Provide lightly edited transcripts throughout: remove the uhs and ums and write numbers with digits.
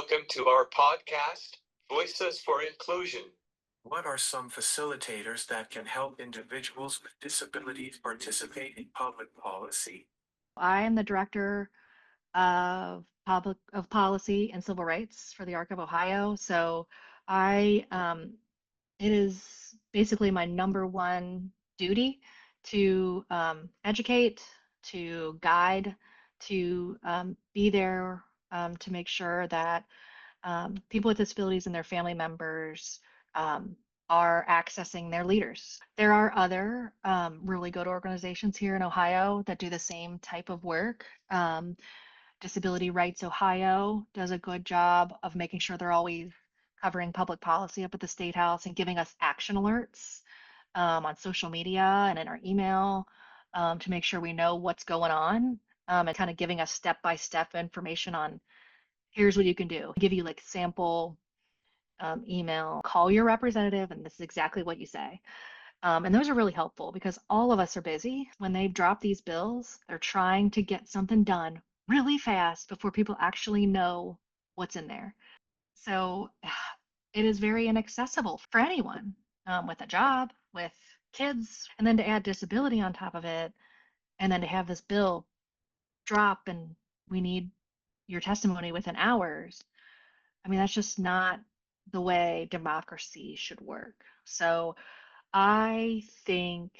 welcome to our podcast, Voices for Inclusion. What are some facilitators that can help individuals with disabilities participate in public policy? I am the director of policy and civil rights for the Arc of Ohio. So I it is basically my number one duty to educate, to guide, to be there to make sure that people with disabilities and their family members um, are accessing their leaders. There are other really good organizations here in Ohio that do the same type of work. Disability Rights Ohio does a good job of making sure they're always covering public policy up at the State House and giving us action alerts on social media and in our email to make sure we know what's going on and kind of giving us step-by-step information on here's what you can do. Give you like sample email, call your representative, and this is exactly what you say. And those are really helpful because all of us are busy. When they drop these bills, they're trying to get something done really fast before people actually know what's in there. So it is very inaccessible for anyone with a job, with kids, and then to add disability on top of it, and then to have this bill drop and we need your testimony within hours. I mean, that's just not the way democracy should work. So I think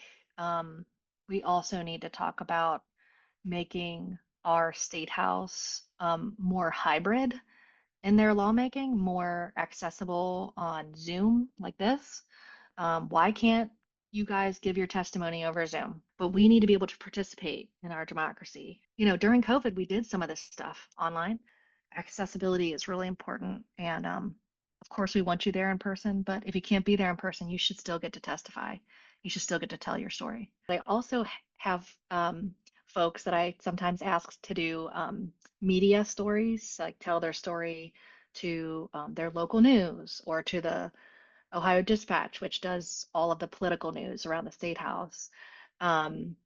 we also need to talk about making our state house more hybrid in their lawmaking, more accessible on Zoom like this. Why can't you guys give your testimony over Zoom? But we need to be able to participate in our democracy. You know, during COVID, we did some of this stuff online. Accessibility is really important. And of course, we want you there in person, but if you can't be there in person, you should still get to testify. You should still get to tell your story. I also have folks that I sometimes ask to do media stories, like tell their story to their local news or to the Ohio Dispatch, which does all of the political news around the state house. Um,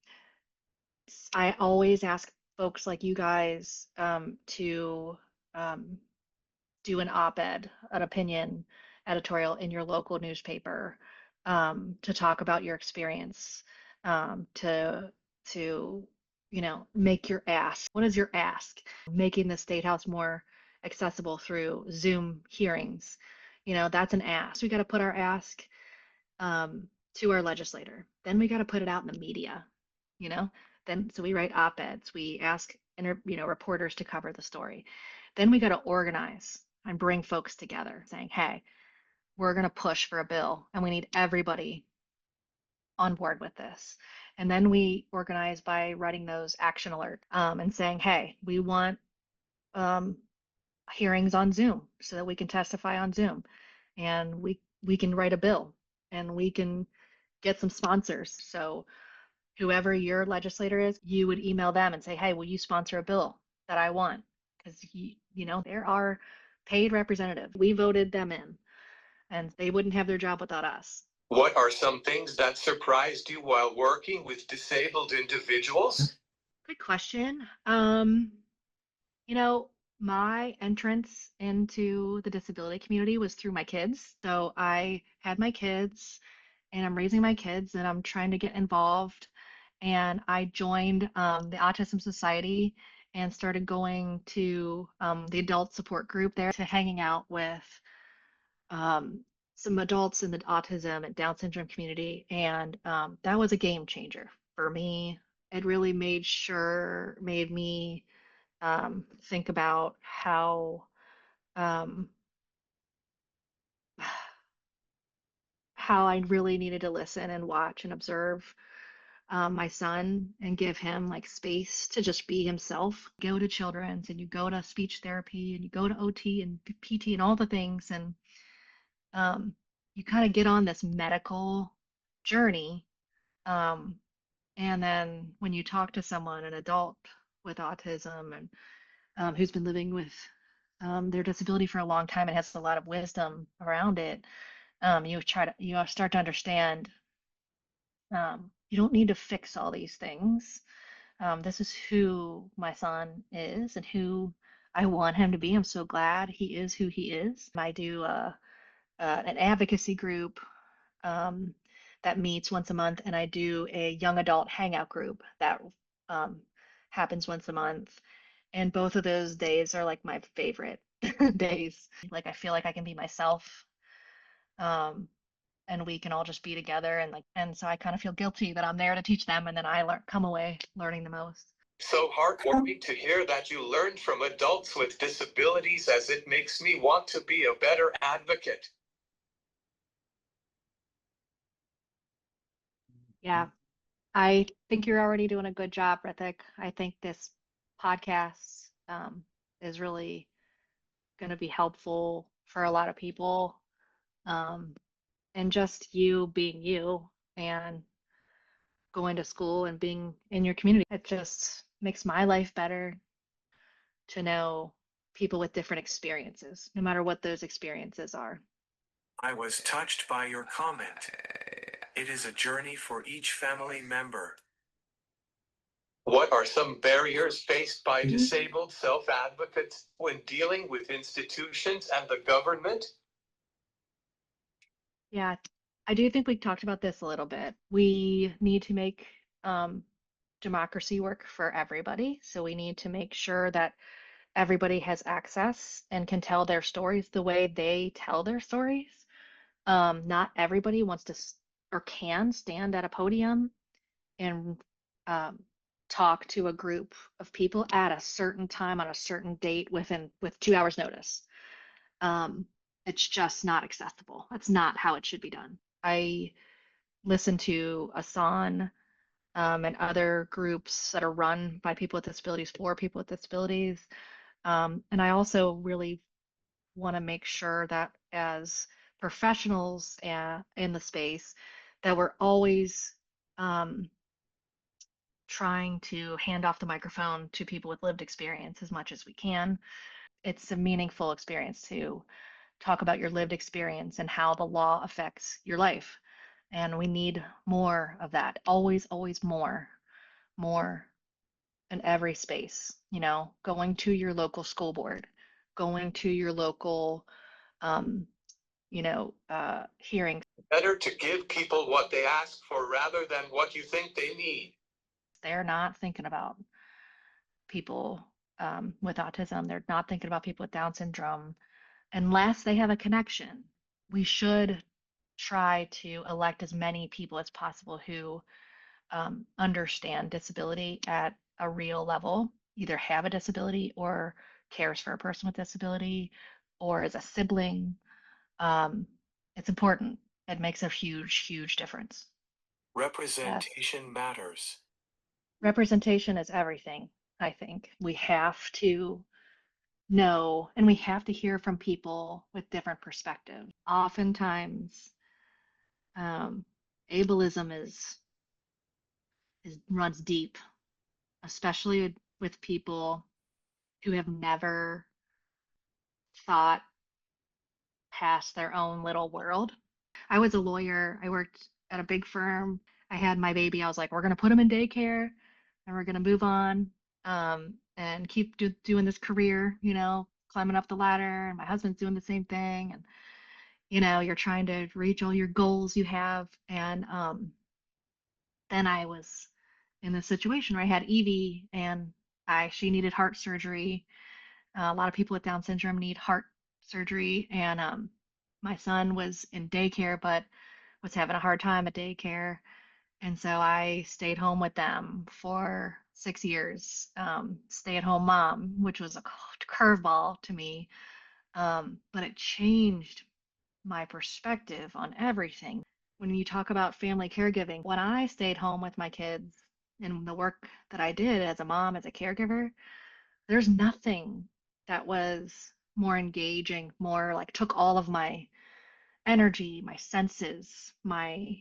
I always ask folks like you guys to um, do an op-ed, an opinion editorial in your local newspaper to talk about your experience, to make your ask. What is your ask? Making the State House more accessible through Zoom hearings. You know, that's an ask. We got to put our ask to our legislator. Then we got to put it out in the media. You know, then so we write op-eds. We ask reporters to cover the story. Then we got to organize and bring folks together saying, hey, we're going to push for a bill and we need everybody on board with this. And then we organize by writing those action alerts and saying, hey, we want hearings on Zoom so that we can testify on Zoom. And we can write a bill and we can get some sponsors. So whoever your legislator is, you would email them and say, hey, will you sponsor a bill that I want? Because, there are paid representatives. We voted them in, and they wouldn't have their job without us. What are some things that surprised you while working with disabled individuals? Good question. My entrance into the disability community was through my kids. So I had my kids and I'm raising my kids and I'm trying to get involved. And I joined the Autism Society and started going to the adult support group there to hanging out with some adults in the autism and Down syndrome community. And that was a game changer for me. It really made me think about um, how I really needed to listen and watch and observe my son and give him like space to just be himself. Go to children's and you go to speech therapy and you go to OT and PT and all the things, and you kind of get on this medical journey. Um, and then when you talk to someone, an adult with autism and who's been living with their disability for a long time and has a lot of wisdom around it, you start to understand you don't need to fix all these things. This is who my son is and who I want him to be. I'm so glad he is who he is. I do an advocacy group um, that meets once a month, and I do a young adult hangout group that um, happens once a month. And both of those days are like my favorite days. Like I feel like I can be myself, um, and we can all just be together and and so I kind of feel guilty that I'm there to teach them, and then I come away learning the most. So heartwarming to hear that you learned from adults with disabilities, as it makes me want to be a better advocate. Yeah, I think you're already doing a good job, Rithik. I think this podcast is really going to be helpful for a lot of people. Um, and just you being you and going to school and being in your community, it just makes my life better to know people with different experiences, no matter what those experiences are. I was touched by your comment. It is a journey for each family member. What are some barriers faced by disabled self-advocates when dealing with institutions and the government? Yeah, I do think we talked about this a little bit. We need to make um, democracy work for everybody. So we need to make sure that everybody has access and can tell their stories the way they tell their stories. Not everybody wants to or can stand at a podium and um, talk to a group of people at a certain time on a certain date with 2 hours notice. Um, it's just not accessible. That's not how it should be done. I listen to Asan and other groups that are run by people with disabilities for people with disabilities. And I also really want to make sure that as professionals in the space, that we're always um, trying to hand off the microphone to people with lived experience as much as we can. It's a meaningful experience to talk about your lived experience and how the law affects your life. And we need more of that. Always, always more in every space. Going to your local school board, going to your local, um, hearings. Better to give people what they ask for rather than what you think they need. They're not thinking about people with autism. They're not thinking about people with Down syndrome unless they have a connection. We should try to elect as many people as possible who understand disability at a real level, either have a disability or cares for a person with disability or is a sibling. Um, it's important. It makes a huge, huge difference. Yes. Representation matters. Representation is everything, I think. We have to know and we have to hear from people with different perspectives. Oftentimes, um, ableism is runs deep, especially with people who have never thought past their own little world. I was a lawyer. I worked at a big firm. I had my baby. I was like, we're going to put him in daycare and we're going to move on and keep doing this career, climbing up the ladder. And my husband's doing the same thing. And, you're trying to reach all your goals you have. And then I was in this situation where I had Evie and she needed heart surgery. A lot of people with Down syndrome need heart surgery. And my son was in daycare, but was having a hard time at daycare. And so I stayed home with them for 6 years, stay at home mom, which was a curveball to me. But it changed my perspective on everything. When you talk about family caregiving, when I stayed home with my kids and the work that I did as a mom, as a caregiver, there's nothing that was more engaging, more like took all of my energy, my senses, my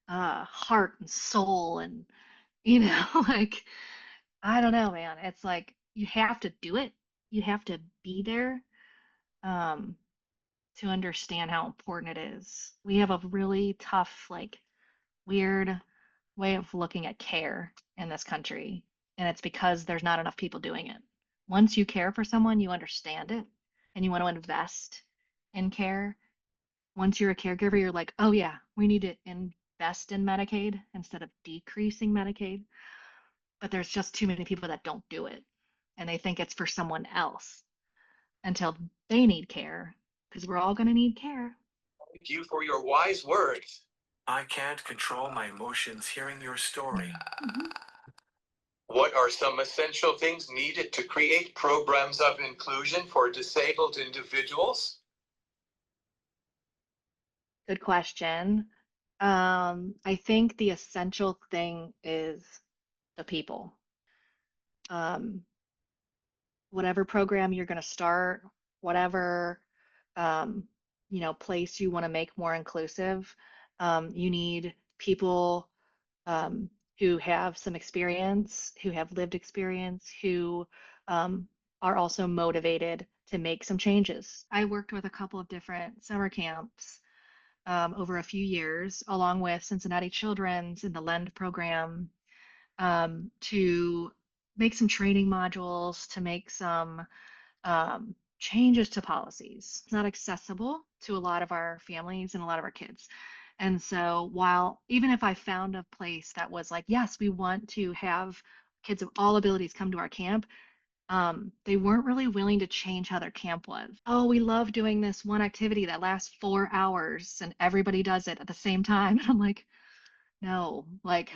heart and soul, and like I don't know, man. It's like you have to do it. You have to be there um, to understand how important it is. We have a really tough, like weird way of looking at care in this country, and it's because there's not enough people doing it. Once you care for someone, you understand it and you want to invest in care. Once you're a caregiver, you're like, oh yeah, we need to invest in Medicaid instead of decreasing Medicaid. But there's just too many people that don't do it. And they think it's for someone else until they need care, because we're all going to need care. Thank you for your wise words. I can't control my emotions hearing your story. Mm-hmm. What are some essential things needed to create programs of inclusion for disabled individuals? Good question. I think the essential thing is the people. Um, whatever program you're going to start, whatever um, place you want to make more inclusive, you need people um, who have some experience, who have lived experience, who um, are also motivated to make some changes. I worked with a couple of different summer camps over a few years, along with Cincinnati Children's and the LEND program, to make some training modules, to make some changes to policies. It's not accessible to a lot of our families and a lot of our kids. And so, while even if I found a place that was like, yes, we want to have kids of all abilities come to our camp, they weren't really willing to change how their camp was. Oh, we love doing this one activity that lasts 4 hours and everybody does it at the same time. And I'm like, no, like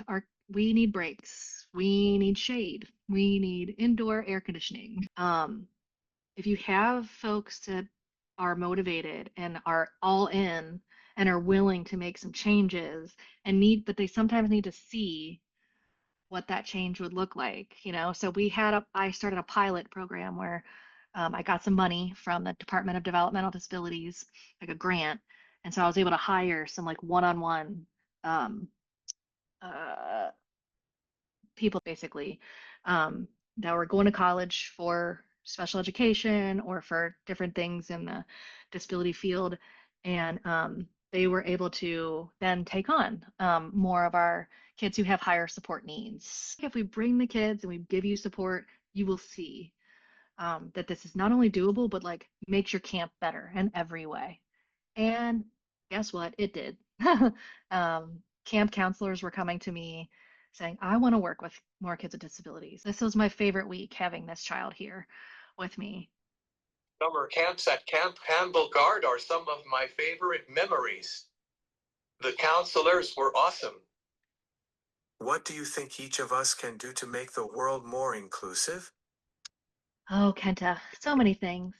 we need breaks. We need shade. We need indoor air conditioning. If you have folks that are motivated and are all in and are willing to make some changes and but they sometimes need to see what that change would look like, So I started a pilot program where I got some money from the Department of Developmental Disabilities, like a grant, and so I was able to hire some like one-on-one um, uh, people basically that were going to college for special education or for different things in the disability field. And they were able to then take on more of our kids who have higher support needs. If we bring the kids and we give you support, you will see that this is not only doable, but like makes your camp better in every way. And guess what? It did. Camp counselors were coming to me saying, I want to work with more kids with disabilities. This was my favorite week having this child here with me. Summer camps at Camp Campbell Guard are some of my favorite memories. The counselors were awesome. What do you think each of us can do to make the world more inclusive? Oh, Kenta, so many things.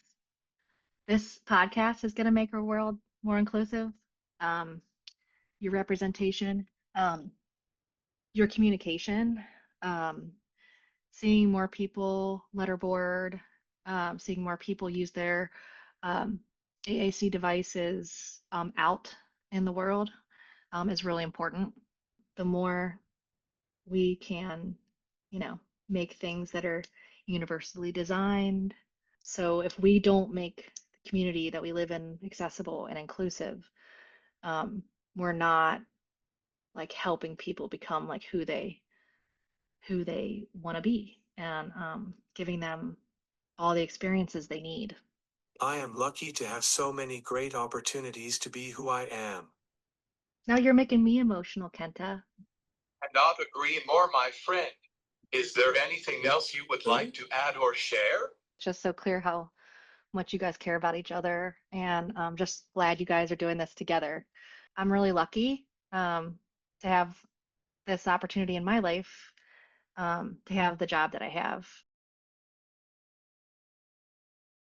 This podcast is going to make our world more inclusive. Um, your representation, um, your communication, um, seeing more people letterboard, seeing more people use their um, AAC devices out in the world is really important. The more we can, you know, make things that are universally designed. So if we don't make the community that we live in accessible and inclusive, um, we're not like helping people become like who they want to be and giving them all the experiences they need. I am lucky to have so many great opportunities to be who I am. Now you're making me emotional, Kenta. Cannot agree more, my friend. Is there anything else you would like to add or share? Just so clear how much you guys care about each other, and I'm just glad you guys are doing this together. I'm really lucky to have this opportunity in my life, to have the job that I have.